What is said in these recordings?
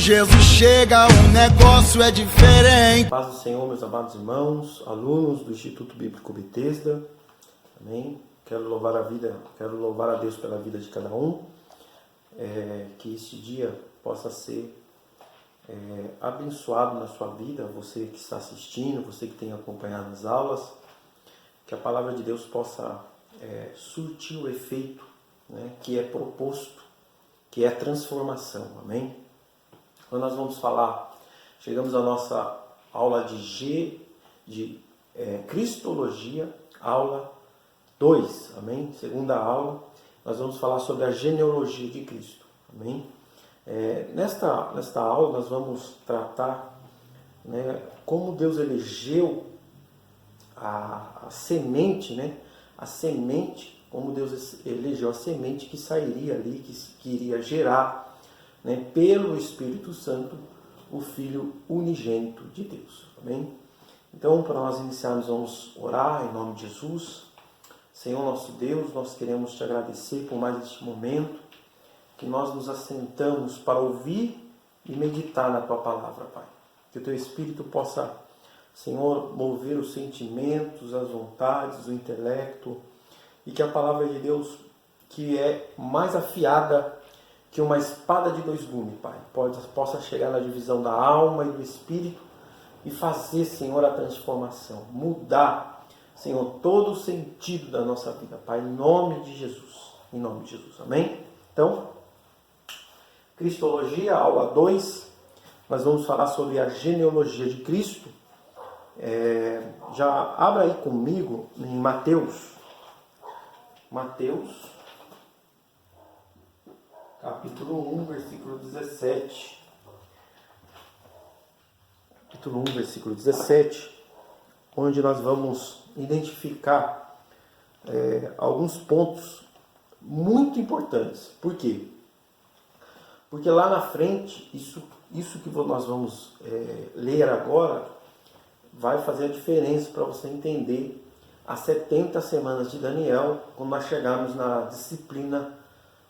Jesus chega, o negócio é diferente. Paz do Senhor, meus amados irmãos, alunos do Instituto Bíblico Betesda. Amém. Quero louvar a Deus pela vida de cada um. Que este dia possa ser abençoado na sua vida, você que está assistindo, você que tem acompanhado as aulas, que a palavra de Deus possa surtir o efeito, né, que é proposto, que é a transformação. Amém? Então nós vamos falar, chegamos à nossa aula de Cristologia, aula 2, amém? Segunda aula, nós vamos falar sobre a genealogia de Cristo, amém? Nesta aula nós vamos tratar, né, como Deus elegeu a semente, né? A semente, como Deus elegeu a semente que sairia ali, que iria gerar, né, pelo Espírito Santo, o Filho unigênito de Deus, amém? Então, para nós iniciarmos, vamos orar em nome de Jesus. Senhor nosso Deus, nós queremos te agradecer por mais este momento, que nós nos assentamos para ouvir e meditar na tua palavra, Pai. Que o teu Espírito possa, Senhor, mover os sentimentos, as vontades, o intelecto, e que a palavra de Deus, que é mais afiada que uma espada de dois gumes, Pai, possa chegar na divisão da alma e do Espírito e fazer, Senhor, a transformação, mudar, Senhor, todo o sentido da nossa vida, Pai, em nome de Jesus, amém? Então, Cristologia, aula 2, nós vamos falar sobre a genealogia de Cristo. Já abra aí comigo em Mateus, capítulo 1, versículo 17. Capítulo 1, versículo 17, onde nós vamos identificar alguns pontos muito importantes. Por quê? Porque lá na frente, isso que nós vamos ler agora, vai fazer a diferença para você entender as 70 semanas de Daniel, quando nós chegarmos na disciplina,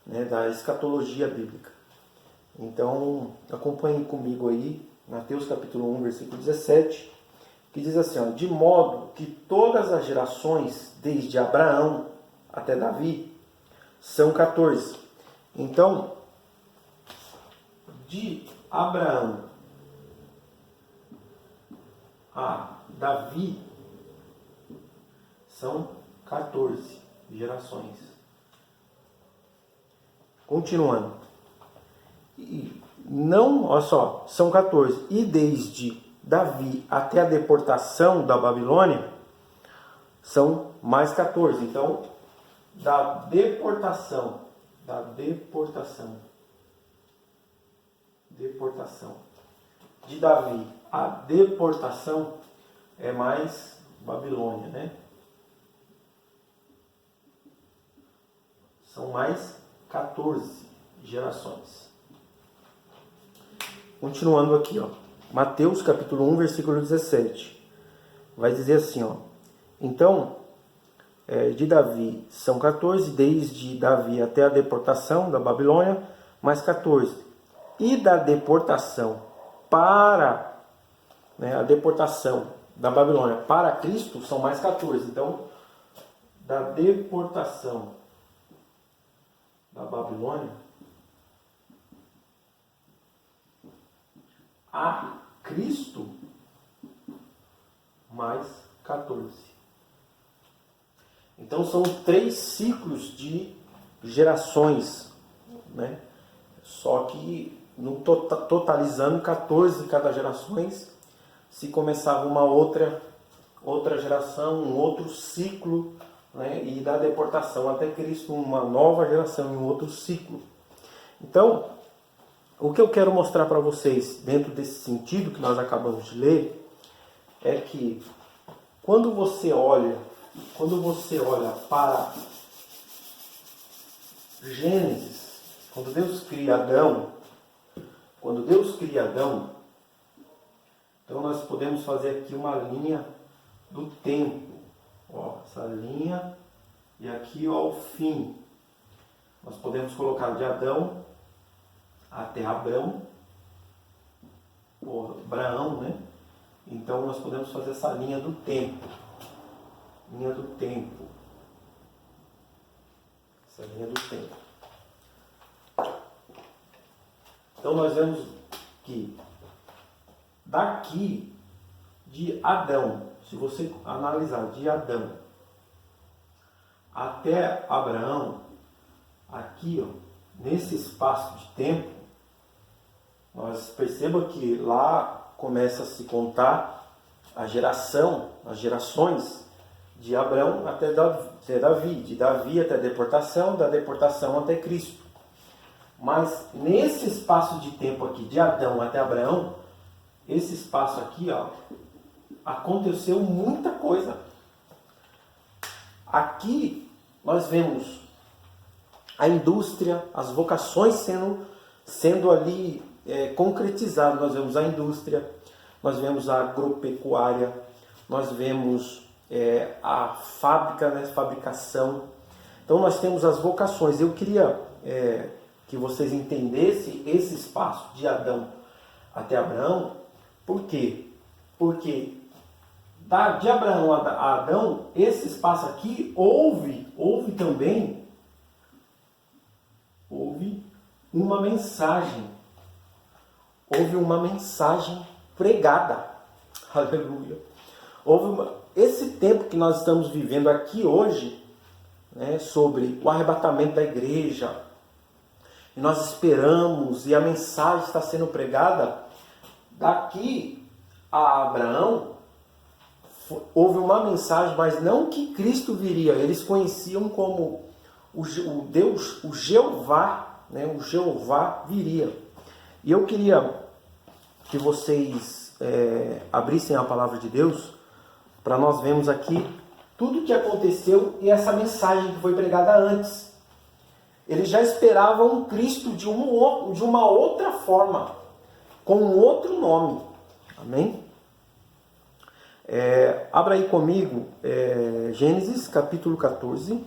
né, da escatologia bíblica. Então, acompanhe comigo aí, Mateus capítulo 1, versículo 17, que diz assim, ó, de modo que todas as gerações, desde Abraão até Davi, são 14. Então, de Abraão a Davi, são 14 gerações. Continuando. Olha só, são 14. E desde Davi até a deportação da Babilônia, são mais 14. Então, da deportação de Davi à deportação é mais Babilônia, né? São mais 14 gerações. Continuando aqui, ó. Mateus capítulo 1, versículo 17. Vai dizer assim, ó. Então, de Davi são 14, desde Davi até a deportação da Babilônia, mais 14. E da deportação para, né, a deportação da Babilônia para Cristo são mais 14. Então, da deportação da Babilônia a Cristo, mais 14. Então são 3 ciclos de gerações, né? Só que totalizando 14 cada gerações, se começava uma outra geração, um outro ciclo, né? E da deportação até Cristo, uma nova geração e um outro ciclo. Então, o que eu quero mostrar para vocês, dentro desse sentido que nós acabamos de ler, é que quando você olha para Gênesis, quando Deus cria Adão, então nós podemos fazer aqui uma linha do tempo. Ó, essa linha, e aqui ó, o fim. Nós podemos colocar de Adão até Abrão, Abraão, né? Então nós podemos fazer essa linha do tempo. Linha do tempo. Essa linha do tempo. Então nós vemos que daqui de Adão, se você analisar de Adão até Abraão, aqui, ó, nesse espaço de tempo, nós percebamos que lá começa a se contar a geração, as gerações de Abraão até Davi, de Davi até a deportação, da deportação até Cristo. Mas nesse espaço de tempo aqui, de Adão até Abraão, esse espaço aqui, ó, aconteceu muita coisa. Aqui nós vemos a indústria, as vocações sendo ali concretizadas. Nós vemos a indústria, nós vemos a agropecuária, nós vemos a fábrica, né, fabricação. Então nós temos as vocações. Eu queria que vocês entendessem esse espaço de Adão até Abraão. Por quê? Porque de Abraão a Adão, esse espaço aqui, houve também uma mensagem. Houve uma mensagem pregada. Aleluia. Esse tempo que nós estamos vivendo aqui hoje, né, sobre o arrebatamento da igreja, e nós esperamos, e a mensagem está sendo pregada, daqui a Abraão, houve uma mensagem, mas não que Cristo viria. Eles conheciam como o Deus, o Jeová, né? O Jeová viria. E eu queria que vocês abrissem a palavra de Deus para nós vermos aqui tudo o que aconteceu e essa mensagem que foi pregada antes. Eles já esperavam um Cristo de uma outra forma, com um outro nome. Amém? Abra aí comigo Gênesis capítulo 14.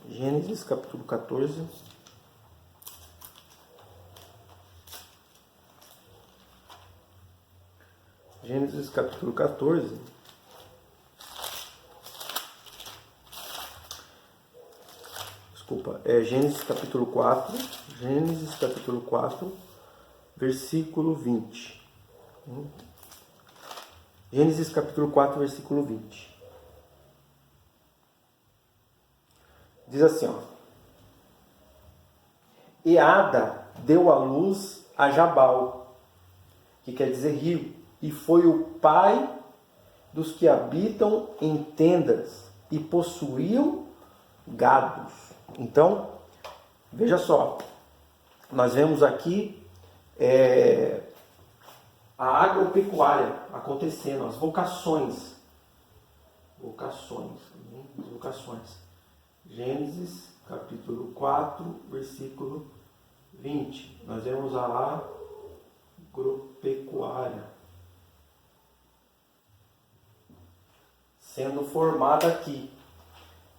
Gênesis capítulo 14. Gênesis capítulo 14. Desculpa, Gênesis capítulo 4. Gênesis capítulo 4, versículo 20. Gênesis capítulo 4, versículo 20. Diz assim, ó. E Ada deu à luz a Jabal, que quer dizer rio, e foi o pai dos que habitam em tendas e possuíam gados. Então, veja só, nós vemos aqui a agropecuária acontecendo, as vocações. Gênesis capítulo 4, versículo 20. Nós vemos a agropecuária sendo formada aqui.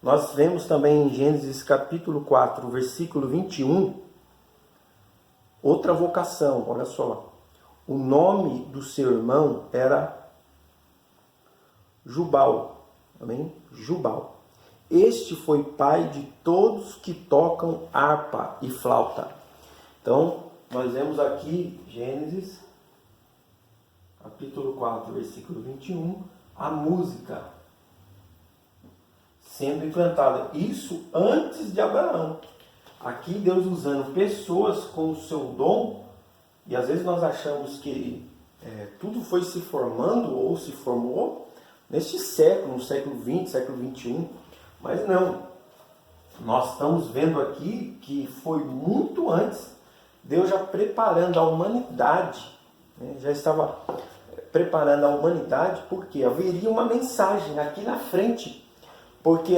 Nós vemos também em Gênesis capítulo 4, versículo 21, outra vocação, olha só. O nome do seu irmão era Jubal. Amém? Jubal. Este foi pai de todos que tocam harpa e flauta. Então, nós vemos aqui Gênesis capítulo 4, versículo 21, a música sendo implantada. Isso antes de Abraão. Aqui Deus usando pessoas com o seu dom. E às vezes nós achamos que tudo foi se formando ou se formou neste século, no século XX, século XXI. Mas não. Nós estamos vendo aqui que foi muito antes. Deus já preparando a humanidade. Né? Já estava preparando a humanidade porque haveria uma mensagem aqui na frente. Porque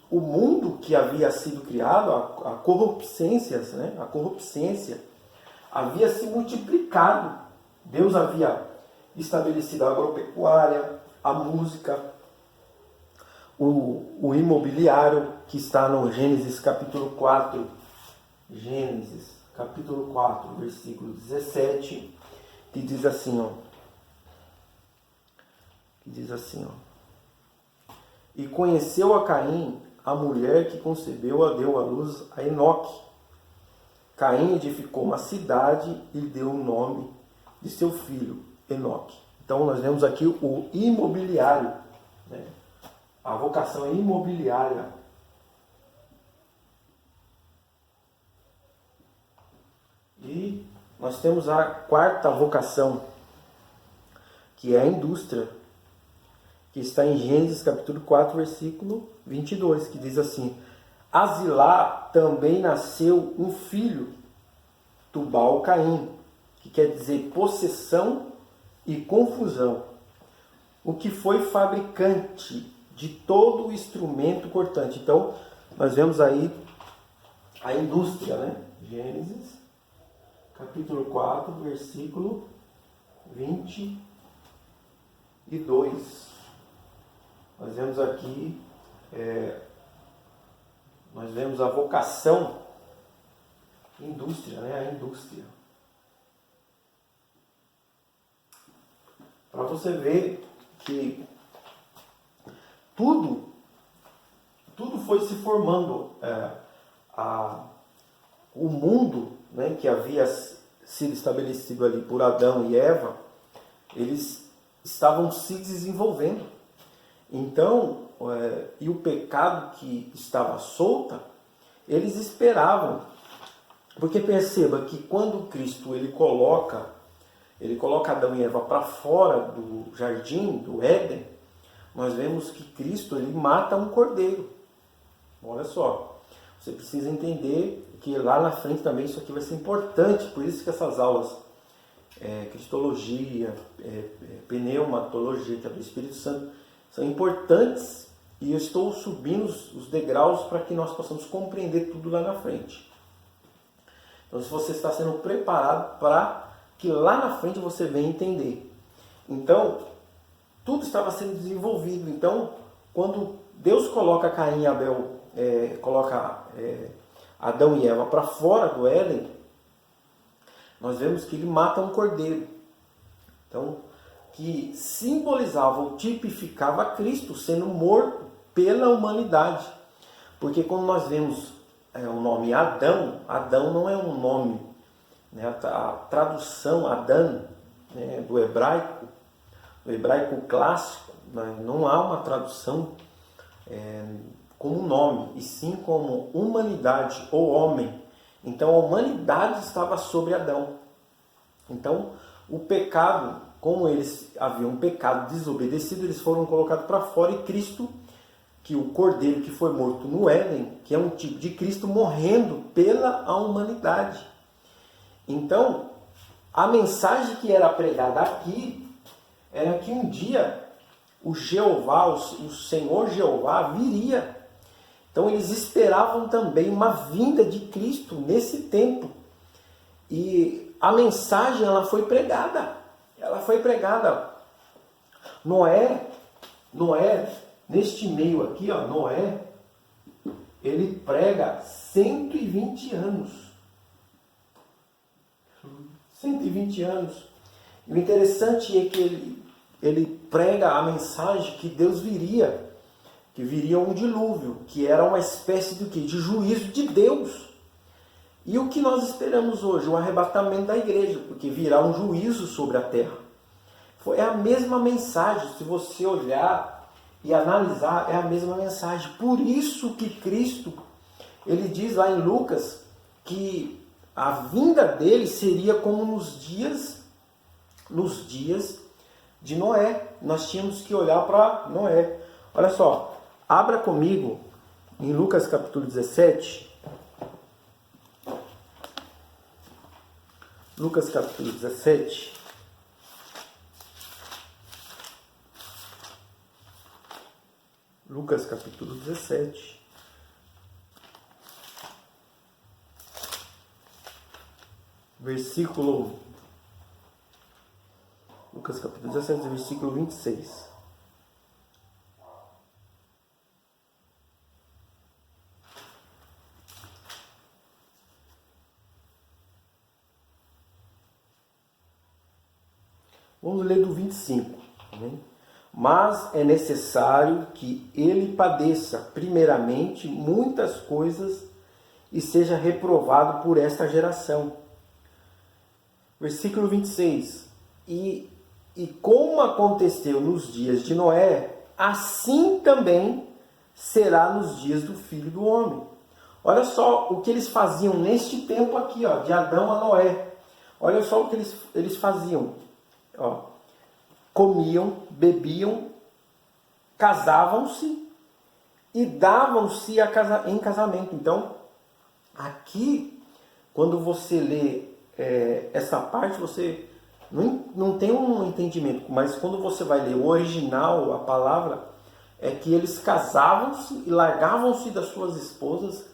o mundo que havia sido criado, a corruptência, né? A corruptência havia se multiplicado. Deus havia estabelecido a agropecuária, a música, o imobiliário, que está no Gênesis capítulo 4. Gênesis capítulo 4, versículo 17, que diz assim, ó. E conheceu a Caim, a mulher que concebeu, deu à luz a Enoque. Caim edificou uma cidade e deu o nome de seu filho, Enoque. Então nós vemos aqui o imobiliário, né? A vocação é imobiliária. E nós temos a quarta vocação, que é a indústria, que está em Gênesis capítulo 4, versículo 22, que diz assim: a Zilá também nasceu um filho, Tubal-Caim, que quer dizer possessão e confusão, o que foi fabricante de todo o instrumento cortante. Então, nós vemos aí a indústria, né? Gênesis capítulo 4, versículo 22. Nós vemos aqui, nós vemos a vocação, indústria, né? A indústria. Para você ver que tudo foi se formando. O mundo, né, que havia sido estabelecido ali por Adão e Eva, eles estavam se desenvolvendo. Então, e o pecado que estava solta, eles esperavam. Porque perceba que quando Cristo ele coloca Adão e Eva para fora do jardim, do Éden, nós vemos que Cristo ele mata um cordeiro. Olha só, você precisa entender que lá na frente também isso aqui vai ser importante, por isso que essas aulas, cristologia, pneumatologia, que é do Espírito Santo, são importantes, e eu estou subindo os degraus para que nós possamos compreender tudo lá na frente. Então, se você está sendo preparado para que lá na frente você venha entender. Então, tudo estava sendo desenvolvido. Então, quando Deus coloca Caim e Abel, Adão e Eva para fora do Éden, nós vemos que ele mata um cordeiro. Então, que simbolizava ou tipificava Cristo sendo morto pela humanidade. Porque quando nós vemos o nome Adão, Adão não é um nome, né? A tradução Adão, né, do hebraico clássico, né, não há uma tradução como nome, e sim como humanidade ou homem. Então a humanidade estava sobre Adão. Então o pecado, como eles haviam pecado desobedecido, eles foram colocados para fora, e Cristo, que o cordeiro que foi morto no Éden, que é um tipo de Cristo morrendo pela humanidade. Então, a mensagem que era pregada aqui era que um dia o Jeová, o Senhor Jeová viria. Então eles esperavam também uma vinda de Cristo nesse tempo. E a mensagem ela foi pregada. Noé, neste meio aqui, ó, Noé, ele prega 120 anos. 120 anos. E o interessante é que ele prega a mensagem que Deus viria, que viria um dilúvio, que era uma espécie de quê? De juízo de Deus. E o que nós esperamos hoje? O arrebatamento da igreja, porque virá um juízo sobre a terra. É a mesma mensagem, se você olhar e analisar, é a mesma mensagem. Por isso que Cristo, ele diz lá em Lucas, que a vinda dele seria como nos dias de Noé. Nós tínhamos que olhar para Noé. Olha só, abra comigo em Lucas capítulo 17. Lucas capítulo 17. Lucas capítulo 17. Lucas capítulo 17, versículo 26. Vamos ler do 25. Amém? Mas é necessário que ele padeça primeiramente muitas coisas e seja reprovado por esta geração. Versículo 26. E como aconteceu nos dias de Noé, assim também será nos dias do Filho do Homem. Olha só o que eles faziam neste tempo aqui, ó, de Adão a Noé. Olha só o que eles faziam. Ó, comiam, bebiam, casavam-se e davam-se em casamento. Então, aqui, quando você lê essa parte, você não tem um entendimento, mas quando você vai ler o original, a palavra, é que eles casavam-se e largavam-se das suas esposas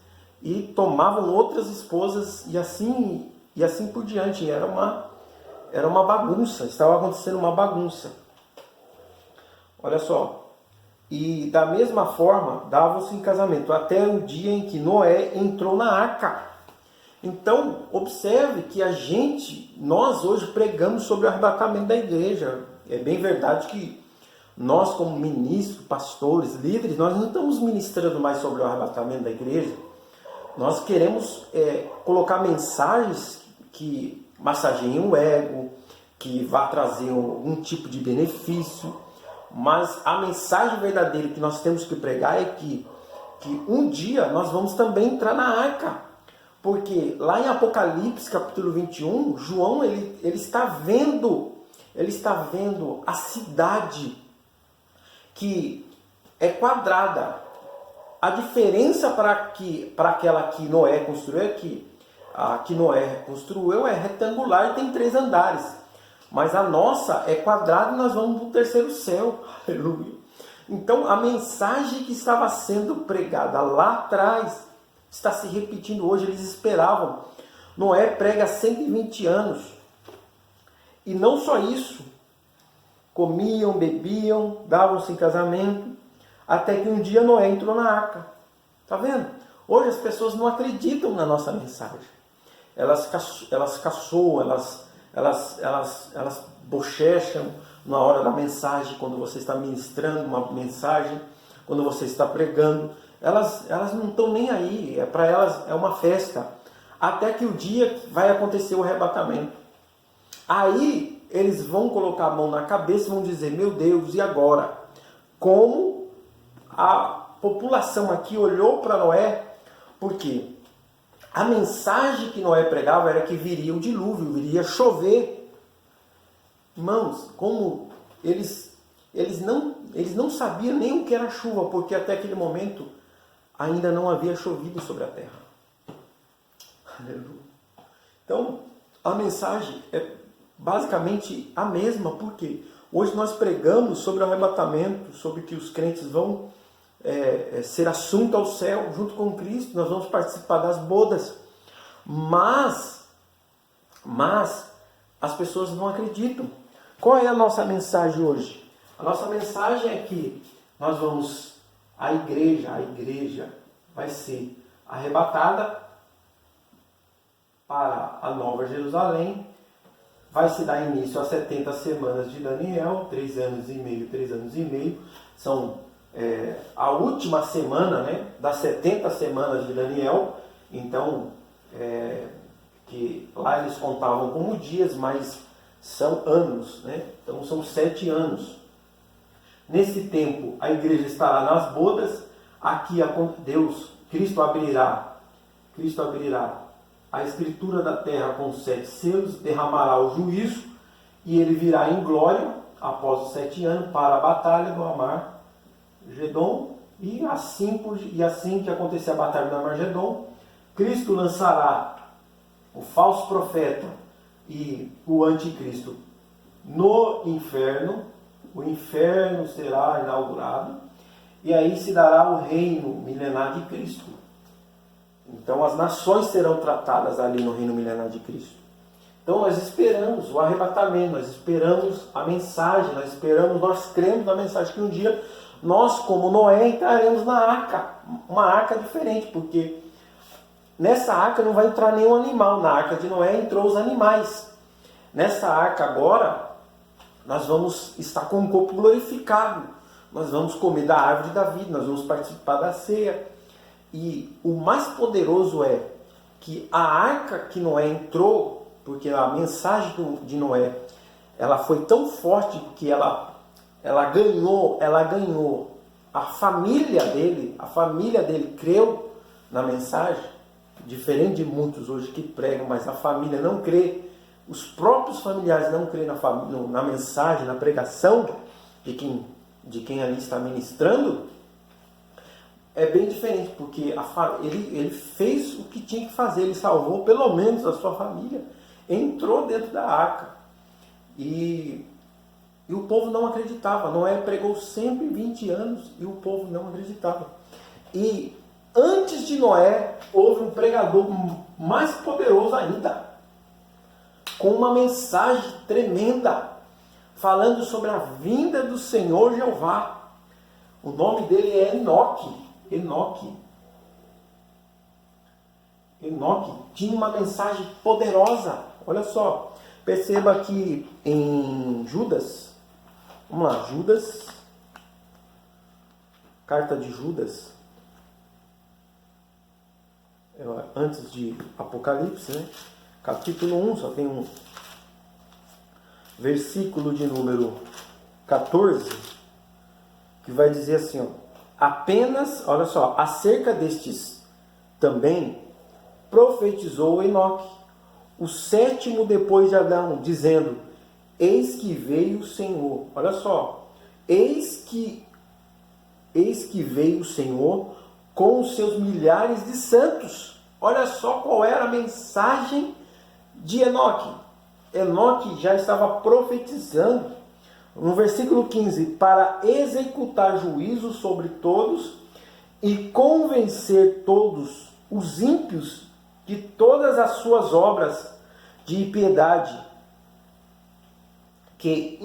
e tomavam outras esposas e assim por diante. Era uma bagunça, estava acontecendo uma bagunça. Olha só. E da mesma forma, davam-se em casamento, até o dia em que Noé entrou na arca. Então, observe que nós hoje pregamos sobre o arrebatamento da igreja. É bem verdade que nós, como ministros, pastores, líderes, nós não estamos ministrando mais sobre o arrebatamento da igreja. Nós queremos colocar mensagens que massageiem o ego, que vá trazer algum tipo de benefício. Mas a mensagem verdadeira que nós temos que pregar é que um dia nós vamos também entrar na arca. Porque lá em Apocalipse, capítulo 21, João ele está vendo a cidade que é quadrada. A diferença para aquela que Noé construiu é que a que Noé construiu é retangular e tem 3 andares. Mas a nossa é quadrada e nós vamos para o terceiro céu. Aleluia. Então a mensagem que estava sendo pregada lá atrás está se repetindo hoje. Eles esperavam. Noé prega há 120 anos. E não só isso. Comiam, bebiam, davam-se em casamento. Até que um dia Noé entrou na arca. Está vendo? Hoje as pessoas não acreditam na nossa mensagem. Elas caçoam, elas bochecham na hora da mensagem, quando você está ministrando uma mensagem, quando você está pregando. Elas não estão nem aí, para elas é uma festa. Até que o dia vai acontecer o arrebatamento. Aí eles vão colocar a mão na cabeça e vão dizer: meu Deus, e agora? Como a população aqui olhou para Noé, porque a mensagem que Noé pregava era que viria o dilúvio, viria chover. Irmãos, como eles não sabiam nem o que era chuva, porque até aquele momento ainda não havia chovido sobre a terra. Aleluia. Então, a mensagem é basicamente a mesma, porque hoje nós pregamos sobre o arrebatamento, sobre que os crentes vão ser assunto ao céu junto com Cristo, nós vamos participar das bodas, mas as pessoas não acreditam. Qual é a nossa mensagem hoje? A nossa mensagem é que nós vamos, a igreja vai ser arrebatada para a Nova Jerusalém, vai se dar início às 70 semanas de Daniel, 3 anos e meio, são a última semana, né, das 70 semanas de Daniel. Então, que lá eles contavam como dias, mas são anos, né? Então são 7 anos. Nesse tempo a igreja estará nas bodas. Aqui Cristo abrirá a escritura da terra com 7 selos, derramará o juízo e ele virá em glória após os 7 anos para a batalha do Armagedon. E assim que acontecer a batalha do Armagedon, Cristo lançará o falso profeta e o anticristo no inferno. O inferno será inaugurado e aí se dará o reino milenar de Cristo. Então as nações serão tratadas ali no reino milenar de Cristo. Então nós esperamos o arrebatamento, nós esperamos a mensagem, nós cremos na mensagem que um dia nós, como Noé, entraremos na arca, uma arca diferente, porque nessa arca não vai entrar nenhum animal. Na arca de Noé entrou os animais. Nessa arca agora nós vamos estar com o corpo glorificado, nós vamos comer da árvore da vida, nós vamos participar da ceia. E o mais poderoso é que a arca que Noé entrou, porque a mensagem de Noé, ela foi tão forte que ela ganhou a família dele creu na mensagem, diferente de muitos hoje que pregam, mas a família não crê, os próprios familiares não crêem na mensagem, na pregação de quem ali está ministrando. É bem diferente, porque ele fez o que tinha que fazer, ele salvou pelo menos a sua família, entrou dentro da arca. E o povo não acreditava. Noé pregou 120 anos e o povo não acreditava. E antes de Noé, houve um pregador mais poderoso ainda, com uma mensagem tremenda, falando sobre a vinda do Senhor Jeová. O nome dele é Enoque. Enoque tinha uma mensagem poderosa. Olha só, perceba que em Judas, vamos lá, Judas, carta de Judas, antes de Apocalipse, né? Capítulo 1, só tem um versículo de número 14, que vai dizer assim, ó, apenas, olha só, acerca destes também profetizou Enoque, o sétimo depois de Adão, dizendo, eis que veio o Senhor. Olha só, eis que veio o Senhor com os seus milhares de santos. Olha só qual era a mensagem de Enoque. Enoque já estava profetizando. No versículo 15, para executar juízo sobre todos e convencer todos os ímpios de todas as suas obras de impiedade que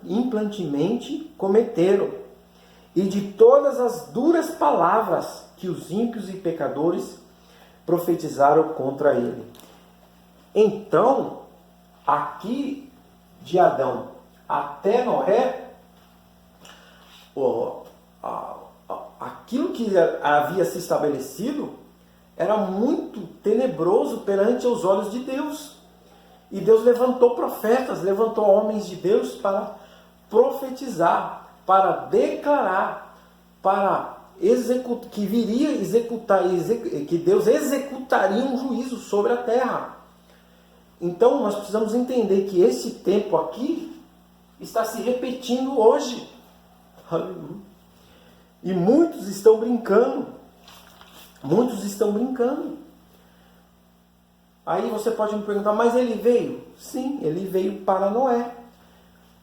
implantemente cometeram, e de todas as duras palavras que os ímpios e pecadores profetizaram contra ele. Então, aqui de Adão até Noé, aquilo que havia se estabelecido era muito tenebroso perante os olhos de Deus. E Deus levantou profetas, levantou homens de Deus para profetizar, para declarar, para executar, que viria executar, que Deus executaria um juízo sobre a terra. Então nós precisamos entender que esse tempo aqui está se repetindo hoje. Aleluia. E muitos estão brincando. Muitos estão brincando. Aí você pode me perguntar, mas ele veio? Sim, ele veio para Noé.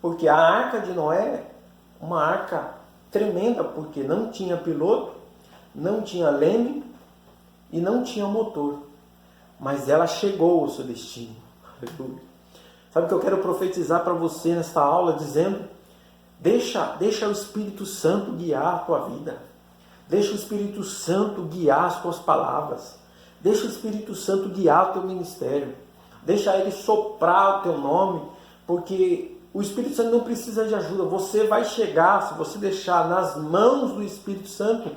Porque a arca de Noé, uma arca tremenda, porque não tinha piloto, não tinha leme e não tinha motor. Mas ela chegou ao seu destino. Sabe o que eu quero profetizar para você nesta aula, dizendo, deixa o Espírito Santo guiar a tua vida, deixa o Espírito Santo guiar as tuas palavras, deixa o Espírito Santo guiar o teu ministério, deixa ele soprar o teu nome, porque o Espírito Santo não precisa de ajuda. Você vai chegar, se você deixar nas mãos do Espírito Santo,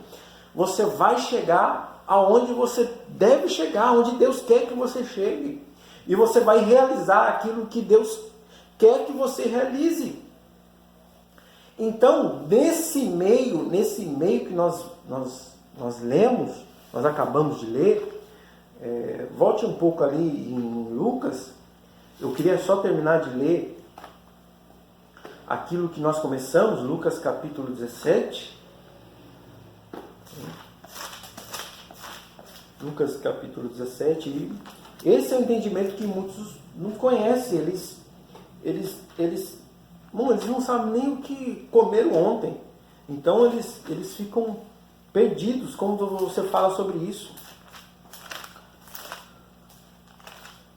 você vai chegar aonde você deve chegar, onde Deus quer que você chegue. E você vai realizar aquilo que Deus quer que você realize. Então, nesse meio que nós lemos, nós acabamos de ler, volte um pouco ali em Lucas. Eu queria só terminar de ler aquilo que nós começamos, Lucas capítulo 17. Lucas capítulo 17. E esse é o entendimento que muitos não conhecem. Eles não sabem nem o que comeram ontem. Então eles ficam perdidos quando você fala sobre isso.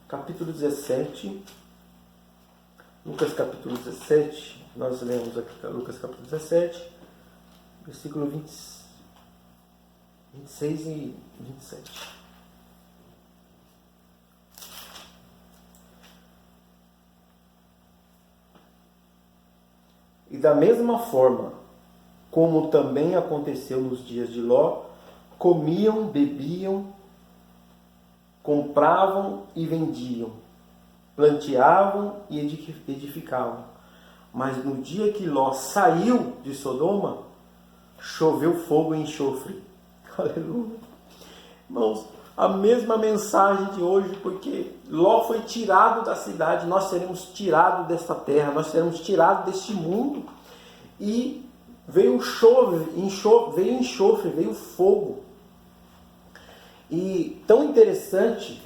Capítulo 17. Lucas capítulo 17. Nós lemos aqui Lucas capítulo 17, versículo 26 e 27. E da mesma forma, como também aconteceu nos dias de Ló, comiam, bebiam, compravam e vendiam, planteavam e edificavam. Mas no dia que Ló saiu de Sodoma, choveu fogo e enxofre. Aleluia. Irmãos, a mesma mensagem de hoje, porque Ló foi tirado da cidade, nós seremos tirados desta terra, nós seremos tirados deste mundo, e veio enxofre, veio fogo. E tão interessante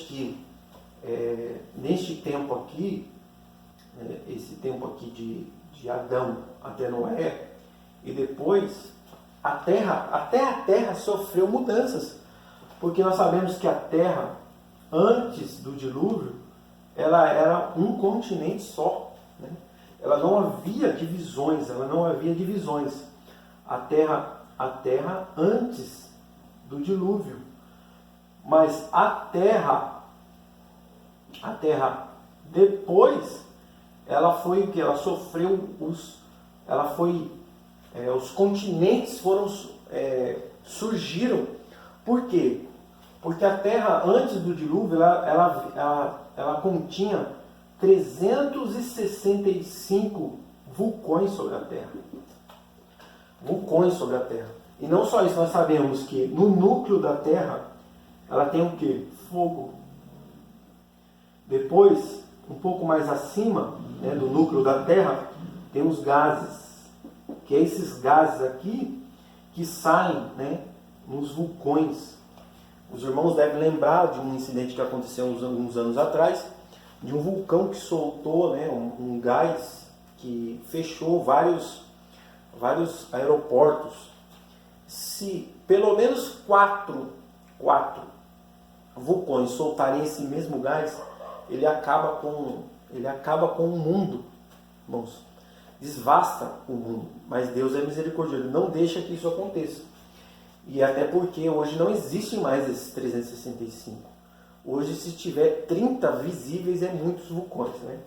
que neste tempo aqui, esse tempo aqui de Adão até Noé, e depois até a terra sofreu mudanças, porque nós sabemos que a terra, antes do dilúvio, ela era um continente só, né? Ela não havia divisões, a terra antes do dilúvio, mas a terra depois, ela foi o que? Ela sofreu os continentes surgiram. Por quê? Porque a terra antes do dilúvio, ela continha 365 vulcões sobre a terra. E não só isso, nós sabemos que no núcleo da terra, ela tem o quê? Fogo. Depois, um pouco mais acima, né, do núcleo da terra, tem os gases. Que é esses gases aqui que saem, né, nos vulcões. Os irmãos devem lembrar de um incidente que aconteceu uns anos atrás, de um vulcão que soltou, né, um gás que fechou vários aeroportos. Se pelo menos quatro vulcões soltarem esse mesmo gás, ele acaba com o mundo, irmãos. Desvasta o mundo. Mas Deus é misericordioso, Ele não deixa que isso aconteça. E até porque hoje não existe mais esses 365. Hoje, se tiver 30 visíveis, é muitos vulcões, né?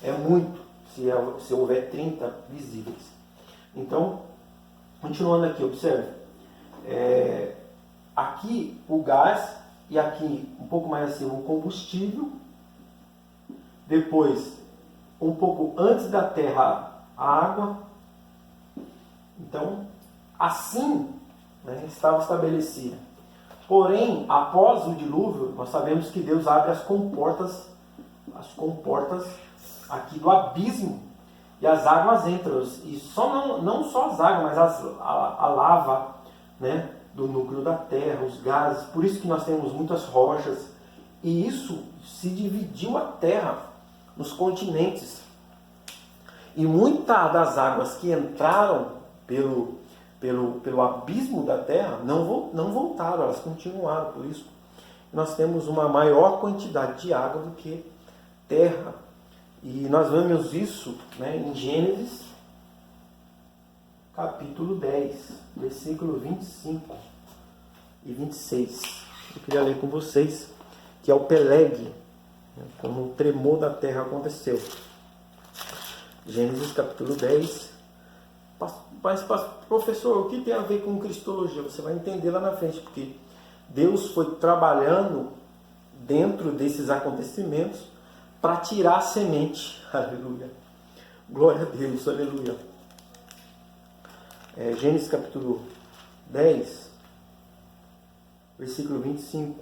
É muito se houver 30 visíveis. Então, continuando aqui, observe. Aqui o gás, e aqui um pouco mais acima o combustível. Depois, um pouco antes da terra, a água. Então, assim, né, estava estabelecido. Porém, após o dilúvio, nós sabemos que Deus abre as comportas aqui do abismo, e as águas entram. E não só as águas, mas a lava, né, do núcleo da terra, os gases. Por isso que nós temos muitas rochas. E isso se dividiu a terra nos continentes. E muitas das águas que entraram pelo abismo da terra não voltaram, elas continuaram. Por isso nós temos uma maior quantidade de água do que terra. E nós vemos isso, né, em Gênesis capítulo 10, versículo 25 e 26. Eu queria ler com vocês, que é o Peleg, né, como o tremor da terra aconteceu. Gênesis capítulo 10. Mas, professor, o que tem a ver com cristologia? Você vai entender lá na frente, porque Deus foi trabalhando dentro desses acontecimentos para tirar a semente. Aleluia. Glória a Deus, aleluia. Gênesis capítulo 10, versículo 25.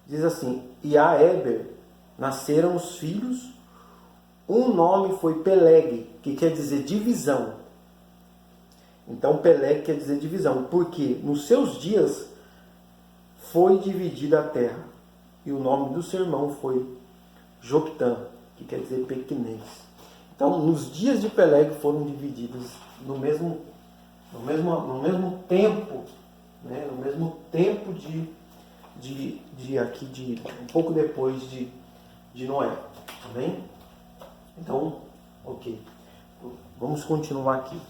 Diz assim: E a Éber nasceram os filhos, um nome foi Peleg, que quer dizer divisão. Então Peleg quer dizer divisão, porque nos seus dias foi dividida a terra. E o nome do seu irmão foi Joctã, que quer dizer pequenez. Então, nos dias de Peleg foram divididos no mesmo tempo, né? No mesmo tempo de um pouco depois de Noé. Amém? Então, ok. Vamos continuar aqui.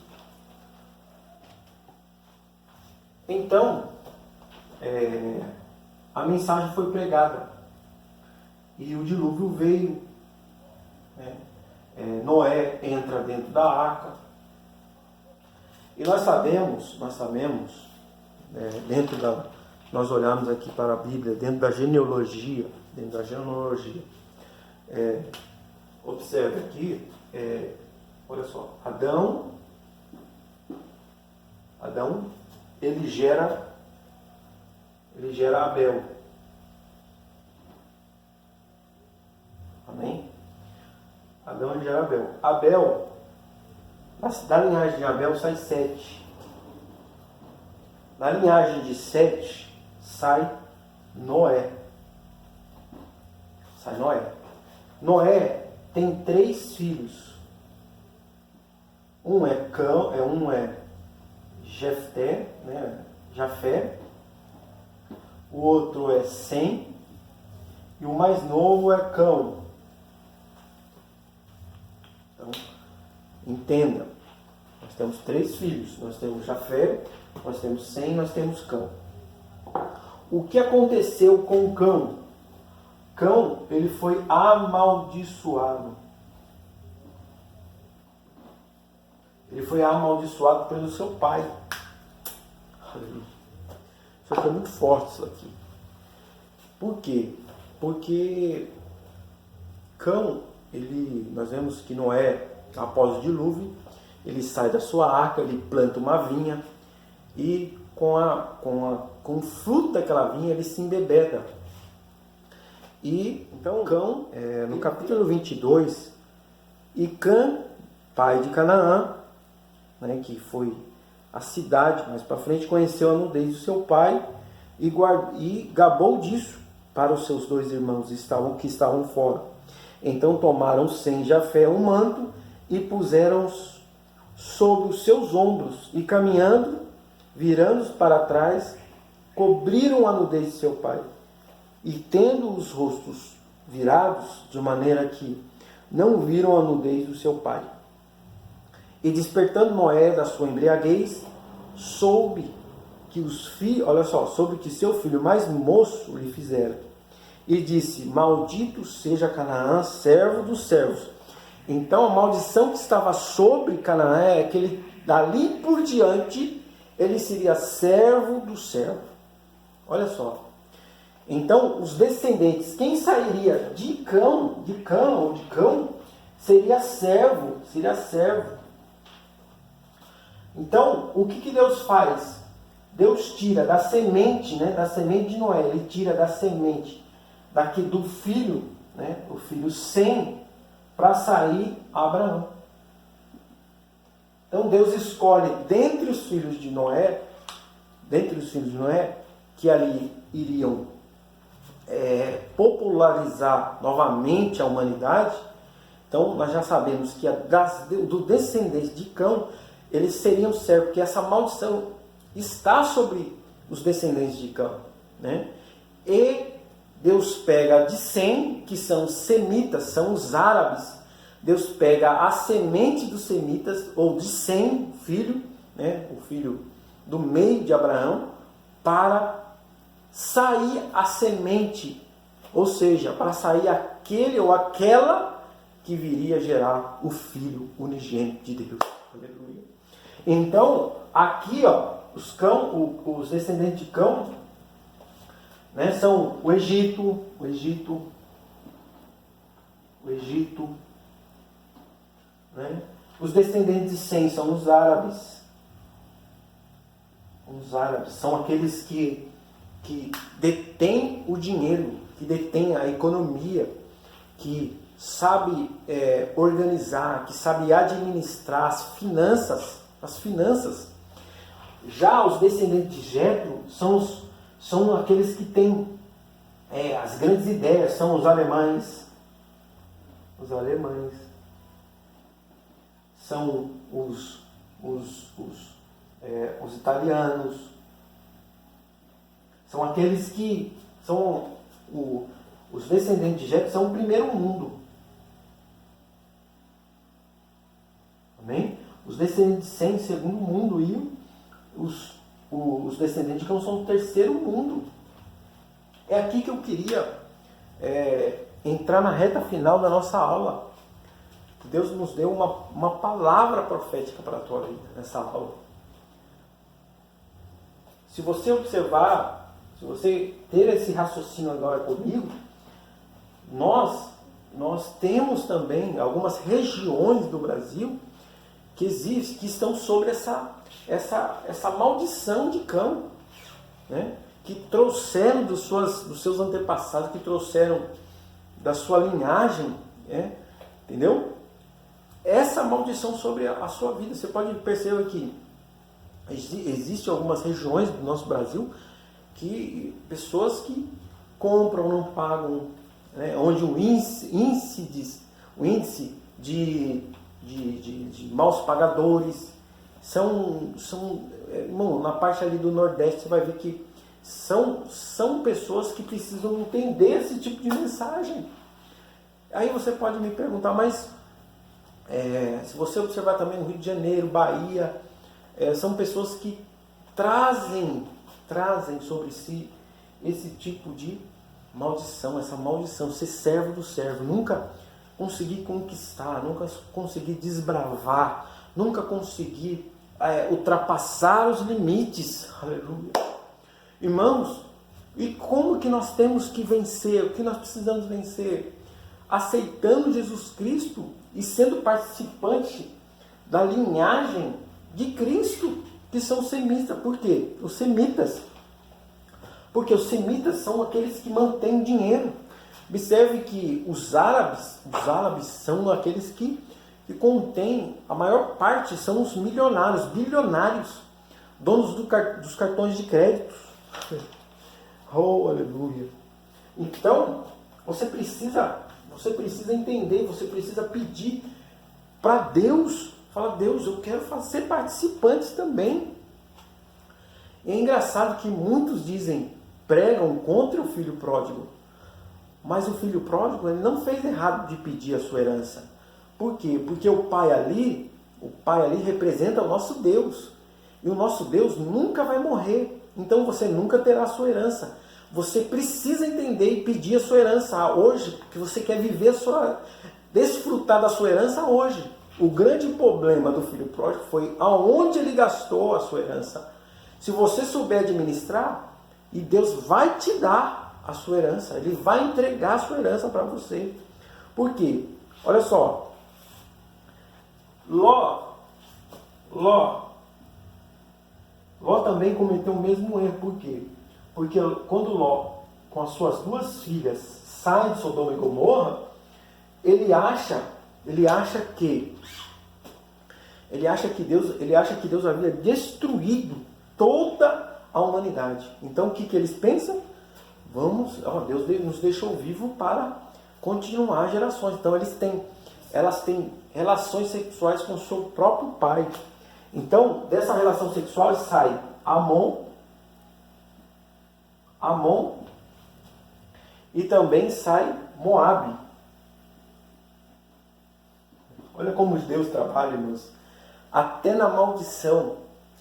Então, a mensagem foi pregada e o dilúvio veio, né? Noé entra dentro da arca. E nós sabemos, nós olhamos aqui para a Bíblia, dentro da genealogia, observe aqui, olha só, Adão, ele gera Abel. Amém? Adão, ele gera Abel. Abel, da linhagem de Abel sai Sete. Da linhagem de Sete sai Noé. Noé tem 3 filhos. Um é Jefté, né? Jafé. O outro é Sem. E o mais novo é Cão. Então, entenda. Nós temos 3 filhos. Nós temos Jafé, nós temos Sem, nós temos Cão. O que aconteceu com Cão? Cão, ele foi amaldiçoado. Ele foi amaldiçoado pelo seu pai. Isso aqui é muito forte, isso aqui. Por quê? Porque Cão, nós vemos que Noé, após o dilúvio, ele sai da sua arca, ele planta uma vinha e com o fruto daquela vinha ele se embebeda. E então Cão, no capítulo 22, e Cã, pai de Canaã, né, que foi a cidade, mais para frente, conheceu a nudez do seu pai e gabou disso para os seus 2 irmãos que estavam fora. Então tomaram Sem e Jafé um manto e puseram sobre os seus ombros e caminhando, virando-os para trás, cobriram a nudez de seu pai. E tendo os rostos virados, de maneira que não viram a nudez do seu pai. E despertando Noé da sua embriaguez, soube que seu filho mais moço lhe fizera. E disse: maldito seja Canaã, servo dos servos. Então a maldição que estava sobre Canaã é que ele, dali por diante, ele seria servo do servo. Olha só. Então, os descendentes, quem sairia de Cão, seria servo. Então, o que Deus faz? Deus tira da semente, né, da semente de Noé, ele tira da semente daqui do filho, né, o filho Sem, para sair Abraão. Então, Deus escolhe dentre os filhos de Noé, que ali iriam popularizar novamente a humanidade. Então nós já sabemos que do descendente de Cão, eles seriam servos, porque essa maldição está sobre os descendentes de Cão, né? E Deus pega de Sem, que são os semitas, são os árabes. Deus pega a semente dos semitas, ou de Sem, filho, né? O filho do meio de Abraão, para sair a semente, ou seja, para sair aquele ou aquela que viria gerar o Filho unigênito de Deus. Aleluia. Então, aqui, os descendentes de Cão, né, são o Egito, né? Os descendentes de Sem são os árabes. Os árabes são aqueles que detém o dinheiro, que detém a economia, que sabe organizar, que sabe administrar as finanças. Já os descendentes de Jetro são aqueles que têm as grandes ideias, são os alemães, são os italianos, são aqueles que são os descendentes de Jetro, são o primeiro mundo. Amém? Os descendentes de Sem, segundo mundo, e os descendentes de Cão são o terceiro mundo. É aqui que eu queria entrar na reta final da nossa aula. Deus nos deu uma palavra profética para a tua vida nessa aula. Se você observar, se você ter esse raciocínio agora comigo, nós temos também algumas regiões do Brasil que estão sobre essa maldição de Cão, né? Que trouxeram dos seus antepassados, que trouxeram da sua linhagem, né? Entendeu? Essa maldição sobre a sua vida. Você pode perceber que existem algumas regiões do nosso Brasil que pessoas que compram, não pagam, né? Onde o índice de maus pagadores irmão, na parte ali do Nordeste você vai ver que são pessoas que precisam entender esse tipo de mensagem. Aí você pode me perguntar, mas se você observar também no Rio de Janeiro, Bahia, são pessoas que trazem sobre si esse tipo de maldição, essa maldição, ser servo do servo, nunca conseguir conquistar, nunca conseguir desbravar, nunca conseguir ultrapassar os limites. Aleluia. Irmãos, e como que nós temos que vencer? O que nós precisamos vencer? Aceitando Jesus Cristo e sendo participante da linhagem de Cristo, que são os semitas. Por quê? Os semitas. Porque os semitas são aqueles que mantêm dinheiro. Observe que os árabes são aqueles que contêm, a maior parte são os milionários, bilionários, donos dos cartões de crédito. Oh, aleluia. Então, você precisa entender, você precisa pedir para Deus. Fala, Deus, eu quero ser participante também. E é engraçado que muitos pregam contra o filho pródigo. Mas o filho pródigo, ele não fez errado de pedir a sua herança. Por quê? Porque o pai ali representa o nosso Deus. E o nosso Deus nunca vai morrer. Então você nunca terá a sua herança. Você precisa entender e pedir a sua herança hoje, porque você quer desfrutar da sua herança hoje. O grande problema do filho pródigo foi aonde ele gastou a sua herança. Se você souber administrar, e Deus vai te dar a sua herança, Ele vai entregar a sua herança para você. Por quê? Olha só, Ló também cometeu o mesmo erro. Por quê? Porque quando Ló, com as suas duas filhas, sai de Sodoma e Gomorra, ele acha que Deus havia destruído toda a humanidade. Então o que eles pensam? Deus nos deixou vivo para continuar gerações. Então elas têm relações sexuais com o seu próprio pai. Então dessa relação sexual sai Amon e também sai Moabe. Olha como Deus trabalha, irmãos. Até na maldição,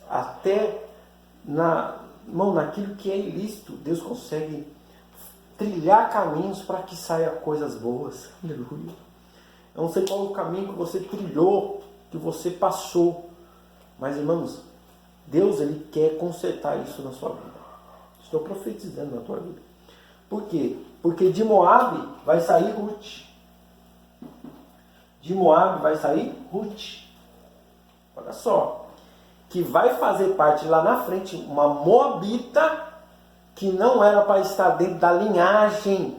até naquilo que é ilícito, Deus consegue trilhar caminhos para que saia coisas boas. Aleluia. Eu não sei qual é o caminho que você trilhou, que você passou, mas irmãos, Deus ele quer consertar isso na sua vida. Estou profetizando na tua vida. Por quê? Porque de Moabe vai sair Ruth. De Moabe vai sair Ruth. Olha só. Que vai fazer parte lá na frente uma moabita que não era para estar dentro da linhagem,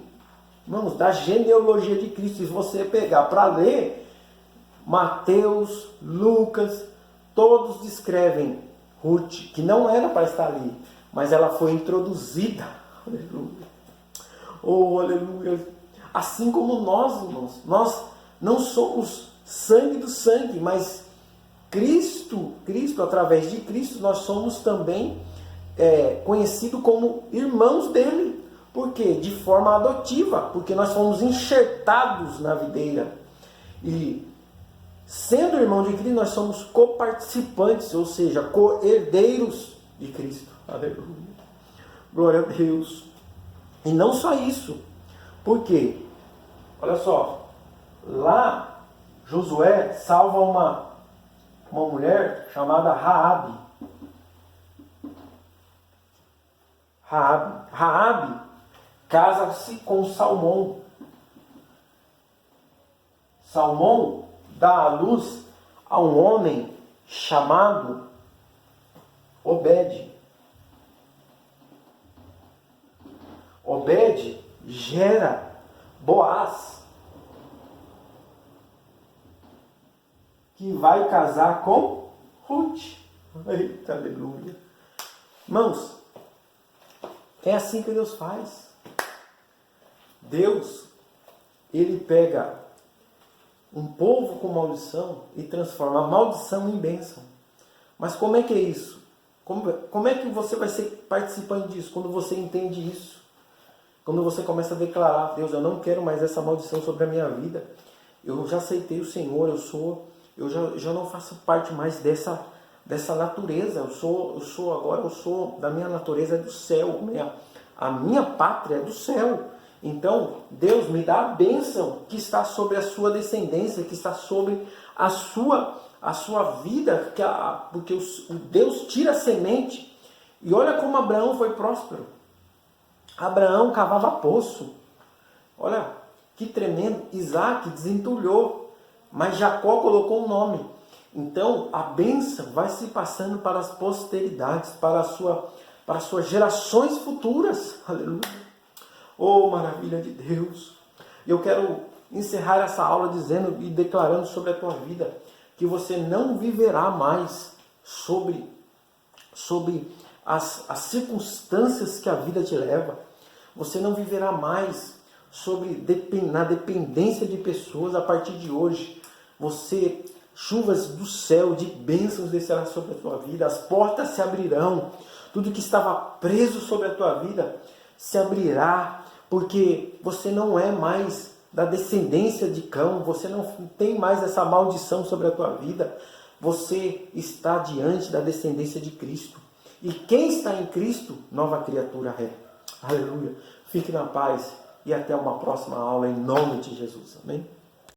irmãos, da genealogia de Cristo. Se você pegar para ler, Mateus, Lucas, todos descrevem Ruth, que não era para estar ali, mas ela foi introduzida. Aleluia. Oh, aleluia. Assim como nós, irmãos, nós não somos sangue do sangue, mas Cristo, através de Cristo, nós somos também conhecidos como irmãos dele. Por quê? De forma adotiva, porque nós fomos enxertados na videira. E sendo irmão de Cristo, nós somos coparticipantes, ou seja, co-herdeiros de Cristo. Aleluia. Glória a Deus. E não só isso. Por quê? Olha só. Lá Josué salva uma mulher chamada Raabe. Raabe casa-se com Salmão. Salmão dá à luz a um homem chamado Obed. Obed gera Boaz, que vai casar com Ruth. Eita, aleluia. Irmãos, é assim que Deus faz. Deus, Ele pega um povo com maldição e transforma a maldição em bênção. Mas como é que é isso? Como é que você vai ser participante disso? Quando você entende isso. Quando você começa a declarar: Deus, eu não quero mais essa maldição sobre a minha vida. Eu já aceitei o Senhor, eu já não faço parte mais dessa natureza. Eu sou da minha natureza do céu. A minha pátria é do céu. Então, Deus me dá a bênção que está sobre a sua descendência, que está sobre a sua vida, porque o Deus tira a semente. E olha como Abraão foi próspero. Abraão cavava poço. Olha que tremendo. Isaac desentulhou, mas Jacó colocou um nome. Então, a bênção vai se passando para as posteridades, para as suas gerações futuras. Aleluia. Oh, maravilha de Deus! Eu quero encerrar essa aula dizendo e declarando sobre a tua vida que você não viverá mais sobre as circunstâncias que a vida te leva. Você não viverá mais na dependência de pessoas a partir de hoje. Chuvas do céu de bênçãos descerá sobre a tua vida. As portas se abrirão. Tudo que estava preso sobre a tua vida se abrirá, porque você não é mais da descendência de Cão, você não tem mais essa maldição sobre a tua vida, você está diante da descendência de Cristo. E quem está em Cristo, nova criatura é. Aleluia. Fique na paz e até uma próxima aula em nome de Jesus. Amém?